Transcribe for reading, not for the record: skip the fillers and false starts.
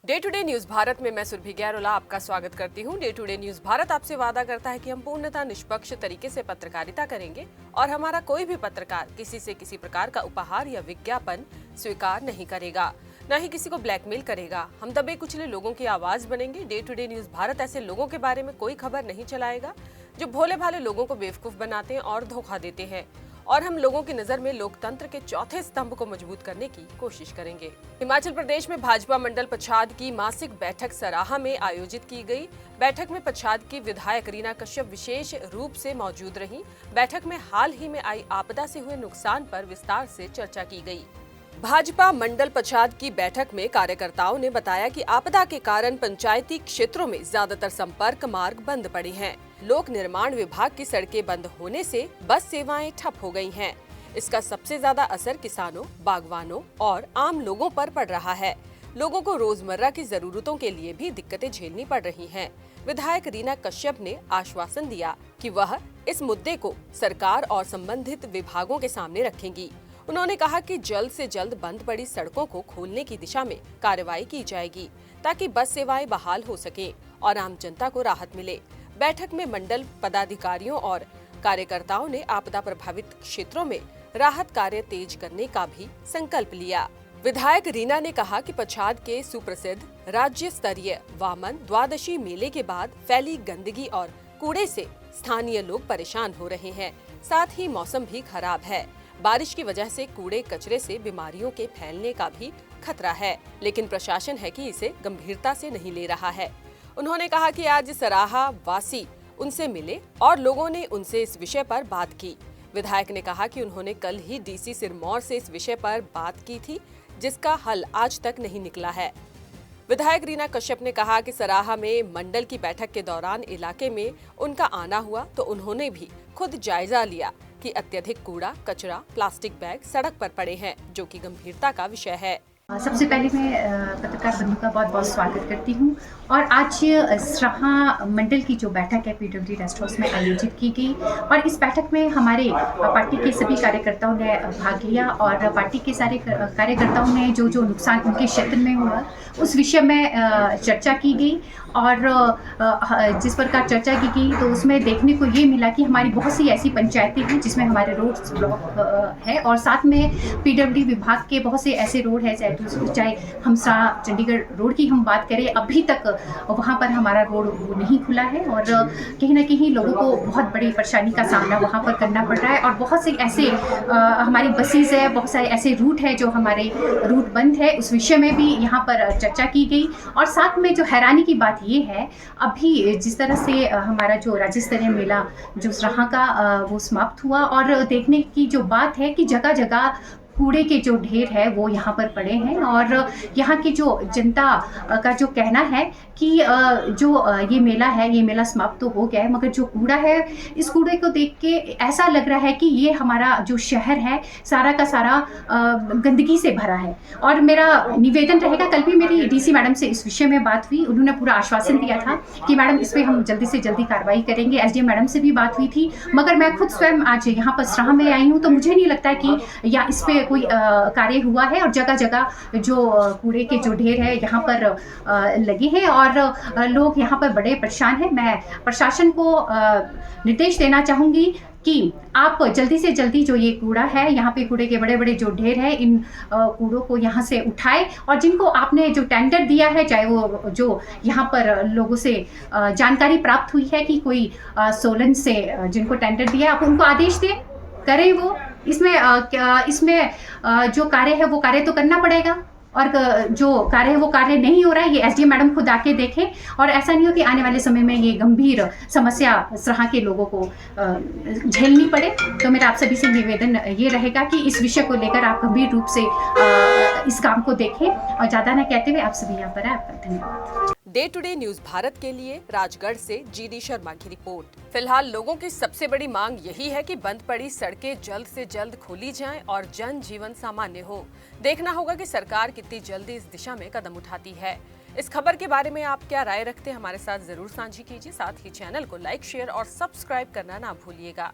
Day to day news Bharat में मैं सुरभि गैरोला आपका स्वागत करती हूं। Day to day news Bharat आपसे वादा करता है कि हम पूर्णतः निष्पक्ष तरीके से पत्रकारिता करेंगे और हमारा कोई भी पत्रकार किसी से किसी प्रकार का उपहार या विज्ञापन स्वीकार नहीं करेगा, न ही किसी को ब्लैकमेल करेगा। हम दबे कुचले लोगों की आवाज बनेंगे। Day to day news Bharat ऐसे लोगों के बारे में कोई खबर नहीं चलाएगा जो भोले भाले लोगों को बेवकूफ बनाते हैं और धोखा देते हैं, और हम लोगों की नजर में लोकतंत्र के चौथे स्तंभ को मजबूत करने की कोशिश करेंगे। हिमाचल प्रदेश में भाजपा मंडल पच्छाद की मासिक बैठक सराहा में आयोजित की गई। बैठक में पच्छाद की विधायक रीना कश्यप विशेष रूप से मौजूद रहीं। बैठक में हाल ही में आई आपदा से हुए नुकसान पर विस्तार से चर्चा की गई। भाजपा मंडल पच्छाद की बैठक में कार्यकर्ताओं ने बताया कि आपदा के कारण पंचायती क्षेत्रों में ज्यादातर संपर्क मार्ग बंद पड़े हैं। लोक निर्माण विभाग की सड़कें बंद होने से बस सेवाएं ठप हो गई हैं। इसका सबसे ज्यादा असर किसानों, बागवानों और आम लोगों पर पड़ रहा है। लोगों को रोजमर्रा की जरूरतों के लिए भी दिक्कतें झेलनी पड़ रही हैं। विधायक रीना कश्यप ने आश्वासन दिया कि वह इस मुद्दे को सरकार और संबंधित विभागों के सामने रखेंगी। उन्होंने कहा कि जल्द से जल्द बंद पड़ी सड़कों को खोलने की दिशा में कार्रवाई की जाएगी ताकि बस सेवाएं बहाल हो सके और आम जनता को राहत मिले। बैठक में मंडल पदाधिकारियों और कार्यकर्ताओं ने आपदा प्रभावित क्षेत्रों में राहत कार्य तेज करने का भी संकल्प लिया। विधायक रीना ने कहा कि पच्छाद के सुप्रसिद्ध राज्य स्तरीय वामन द्वादशी मेले के बाद फैली गंदगी और कूड़े से स्थानीय लोग परेशान हो रहे हैं। साथ ही मौसम भी खराब है। बारिश की वजह से कूड़े कचरे से बीमारियों के फैलने का भी खतरा है, लेकिन प्रशासन है कि इसे गंभीरता से नहीं ले रहा है। उन्होंने कहा कि आज सराहा वासी उनसे मिले और लोगों ने उनसे इस विषय पर बात की। विधायक ने कहा कि उन्होंने कल ही डीसी सिरमौर से इस विषय पर बात की थी, जिसका हल आज तक नहीं निकला है। विधायक रीना कश्यप ने कहा कि सराहा में मंडल की बैठक के दौरान इलाके में उनका आना हुआ तो उन्होंने भी खुद जायजा लिया कि अत्यधिक कूड़ा, कचरा, प्लास्टिक बैग सड़क पर पड़े हैं, जो कि गंभीरता का विषय है। सबसे पहले मैं पत्रकार बंधु का बहुत बहुत स्वागत करती हूँ। और आज सराहा मंडल की जो बैठक है पीडब्ल्यूडी रेस्ट हाउस में आयोजित की गई, और इस बैठक में हमारे पार्टी के सभी कार्यकर्ताओं ने भाग लिया और पार्टी के सारे कार्यकर्ताओं ने जो जो नुकसान उनके क्षेत्र में हुआ उस विषय में चर्चा की गई। और जिस प्रकार चर्चा की गई तो उसमें देखने को ये मिला कि हमारी बहुत सी ऐसी पंचायतें हैं जिसमें हमारे रोड्स ब्लॉक है, और साथ में पीडब्ल्यूडी विभाग के बहुत से ऐसे रोड है, चाहे हमसा चंडीगढ़ रोड की हम बात करें, अभी तक वहाँ पर हमारा रोड नहीं खुला है और कहीं ना कहीं लोगों को बहुत बड़ी परेशानी का सामना वहाँ पर करना पड़ रहा है। और बहुत से ऐसे हमारी बसेस है, बहुत सारे ऐसे रूट है जो हमारे रूट बंद है, उस विषय में भी यहाँ पर चर्चा की गई। और साथ में जो हैरानी की बात ये है, अभी जिस तरह से हमारा जो राज्य स्तरीय मेला जो सराहा का वो समाप्त हुआ, और देखने की जो बात है कि जगह जगह कूड़े के जो ढेर है वो यहाँ पर पड़े हैं। और यहाँ की जो जनता का जो कहना है कि जो ये मेला है, ये मेला समाप्त तो हो गया है, मगर जो कूड़ा है, इस कूड़े को देख के ऐसा लग रहा है कि ये हमारा जो शहर है सारा का सारा गंदगी से भरा है। और मेरा निवेदन रहेगा, कल भी मेरी डीसी मैडम से इस विषय में बात हुई, उन्होंने पूरा आश्वासन दिया था कि मैडम इस पर हम जल्दी से जल्दी कार्रवाई करेंगे। एसडीएम मैडम से भी बात हुई थी, मगर मैं खुद स्वयं आज यहाँ पर सराहा में आई हूँ तो मुझे नहीं लगता है कि या इस पर कोई कार्य हुआ है। और जगह जगह जो कूड़े के जो ढेर है यहाँ पर लगे हैं और लोग यहाँ पर बड़े परेशान हैं। मैं प्रशासन को निर्देश देना चाहूँगी कि आप जल्दी से जल्दी जो ये कूड़ा है, यहाँ पे कूड़े के बड़े बड़े जो ढेर है, इन कूड़ों को यहाँ से उठाए, और जिनको आपने जो टेंडर दिया है, चाहे वो जो यहाँ पर लोगों से जानकारी प्राप्त हुई है कि कोई सोलन से जिनको टेंडर दिया, आप उनको आदेश दें, करें वो। इसमें जो कार्य है वो कार्य तो करना पड़ेगा, और जो कार्य है वो कार्य नहीं हो रहा है, ये एसडीएम मैडम खुद आके देखें। और ऐसा नहीं हो कि आने वाले समय में ये गंभीर समस्या सराहा के लोगों को झेलनी पड़े। तो मेरा आप सभी से निवेदन ये रहेगा कि इस विषय को लेकर आप गंभीर रूप से इस काम को देखें। और ज़्यादा न कहते हुए आप सभी यहाँ पर है, आपका धन्यवाद। Day to day news Bharat के लिए राजगढ़ से जीडी शर्मा की रिपोर्ट। फिलहाल लोगों की सबसे बड़ी मांग यही है कि बंद पड़ी सड़कें जल्द से जल्द खोली जाएं और जन जीवन सामान्य हो। देखना होगा कि सरकार कितनी जल्दी इस दिशा में कदम उठाती है। इस खबर के बारे में आप क्या राय रखते हैं, हमारे साथ जरूर साझी कीजिए। साथ ही चैनल को लाइक, शेयर और सब्सक्राइब करना ना भूलिएगा।